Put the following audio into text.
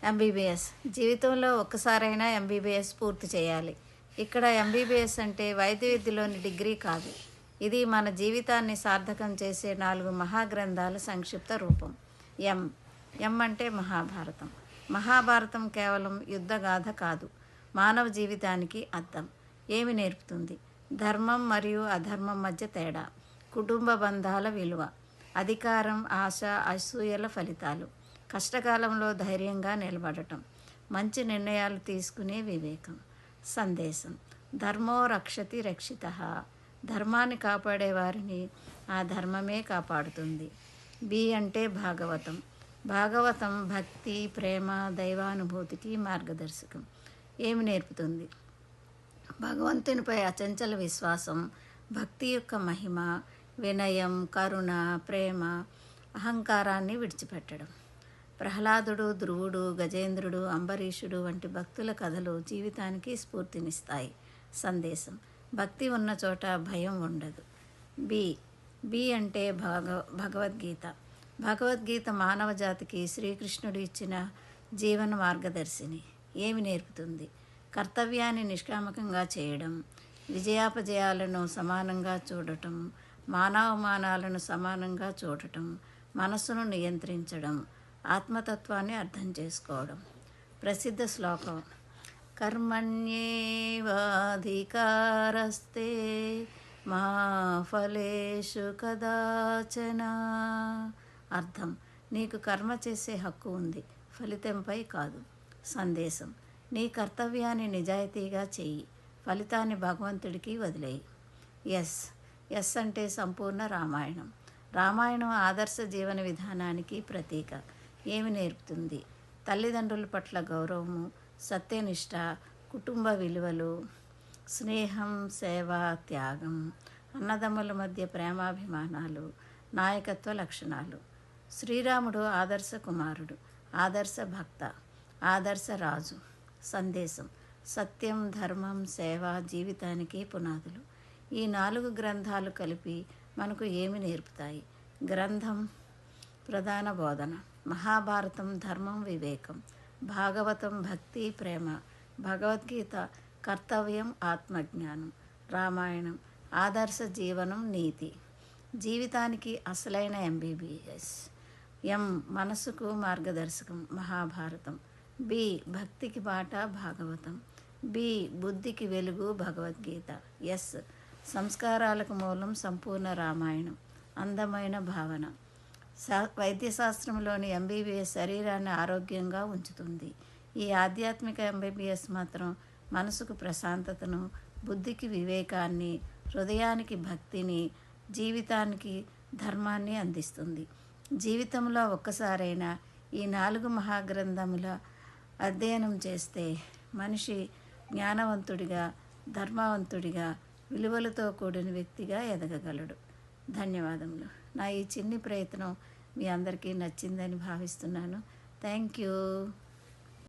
MBBS జీవితంలో ఒక్కసారైనా MBBS పూర్తి చేయాలి. ఇక్కడ ఎంబీబీఎస్ అంటే వైద్య విద్యలోని డిగ్రీ కాదు. ఇది మన జీవితాన్ని సార్థకం చేసే 4 మహాగ్రంథాల సంక్షిప్త రూపం. ఎం ఎం అంటే మహాభారతం. మహాభారతం కేవలం యుద్ధగాథ కాదు, మానవ జీవితానికి అర్థం. ఏమి నేర్పుతుంది? ధర్మం మరియు అధర్మం మధ్య తేడా, కుటుంబ బంధాల విలువ, అధికారం, ఆశ, అసూయల ఫలితాలు, కష్టకాలంలో ధైర్యంగా నిలబడటం, మంచి నిర్ణయాలు తీసుకునే వివేకం. సందేశం: ధర్మో రక్షతి రక్షితః. ధర్మాన్ని కాపాడేవారిని ఆ ధర్మమే కాపాడుతుంది. బి అంటే భాగవతం. భాగవతం భక్తి, ప్రేమ, దైవానుభూతికి మార్గదర్శకం. ఏమి నేర్పుతుంది? భగవంతునిపై అచంచల విశ్వాసం, భక్తి యొక్క మహిమ, వినయం, కరుణ, ప్రేమ, అహంకారాన్ని విడిచిపెట్టడం. ప్రహ్లాదుడు, ధ్రువుడు, గజేంద్రుడు, అంబరీషుడు వంటి భక్తుల కథలు జీవితానికి స్ఫూర్తినిస్తాయి. సందేశం: భక్తి ఉన్న చోట భయం ఉండదు. బి అంటే భగవద్గీత. భగవద్గీత మానవ జాతికి శ్రీకృష్ణుడు ఇచ్చిన జీవన మార్గదర్శిని. ఏమి నేర్పుతుంది? కర్తవ్యాన్ని నిష్కామకంగా చేయడం, విజయాపజయాలను సమానంగా చూడటం, మానవమానాలను సమానంగా చూడటం, మనస్సును నియంత్రించడం, ఆత్మతత్వాన్ని అర్థం చేసుకోవడం. ప్రసిద్ధ శ్లోకం: కర్మణ్యేవాధికారస్తే మా ఫలేషు కదాచన. అర్థం: నీకు కర్మ చేసే హక్కు ఉంది, ఫలితంపై కాదు. సందేశం: నీ కర్తవ్యాన్ని నిజాయితీగా చెయ్యి, ఫలితాన్ని భగవంతుడికి వదిలేయి. ఎస్ అంటే సంపూర్ణ రామాయణం. రామాయణం ఆదర్శ జీవన విధానానికి ప్రతీక. ఏమి నేర్పుతుంది? తల్లిదండ్రుల పట్ల గౌరవము, సత్యనిష్ట, కుటుంబ విలువలు, స్నేహం, సేవ, త్యాగం, అన్నదమ్ముల మధ్య ప్రేమాభిమానాలు, నాయకత్వ లక్షణాలు. శ్రీరాముడు ఆదర్శ కుమారుడు, ఆదర్శ భక్త, ఆదర్శ రాజు. సందేశం: సత్యం, ధర్మం, సేవ జీవితానికి పునాదులు. ఈ 4 గ్రంథాలు కలిపి మనకు ఏమి నేర్పుతాయి? గ్రంథం ప్రధాన బోధన, మహాభారతం ధర్మం, వివేకం, భాగవతం భక్తి, ప్రేమ, భగవద్గీత కర్తవ్యం, ఆత్మజ్ఞానం, రామాయణం ఆదర్శ జీవనం, నీతి. జీవితానికి అసలైన ఎంబీబీఎస్. ఎం మనసుకు మార్గదర్శకం, మహాభారతం. బి భక్తికి బాట, భాగవతం. బి బుద్ధికి వెలుగు, భగవద్గీత. ఎస్ సంస్కారాలకు మూలం, సంపూర్ణ రామాయణం, అందమైన భావన. వైద్యశాస్త్రంలోని ఎంబీబీఎస్ శరీరాన్ని ఆరోగ్యంగా ఉంచుతుంది. ఈ ఆధ్యాత్మిక ఎంబీబీఎస్ మాత్రం మనసుకు ప్రశాంతతను, బుద్ధికి వివేకాన్ని, హృదయానికి భక్తిని, జీవితానికి ధర్మాన్ని అందిస్తుంది. జీవితంలో ఒక్కసారైనా ఈ 4 మహాగ్రంథముల అధ్యయనం చేస్తే మనిషి జ్ఞానవంతుడిగా, ధర్మవంతుడిగా, విలువలతో కూడిన వ్యక్తిగా ఎదగగలడు. ధన్యవాదములు. నా ఈ చిన్ని ప్రయత్నం మీ అందరికీ నచ్చిందని భావిస్తున్నాను. Thank you.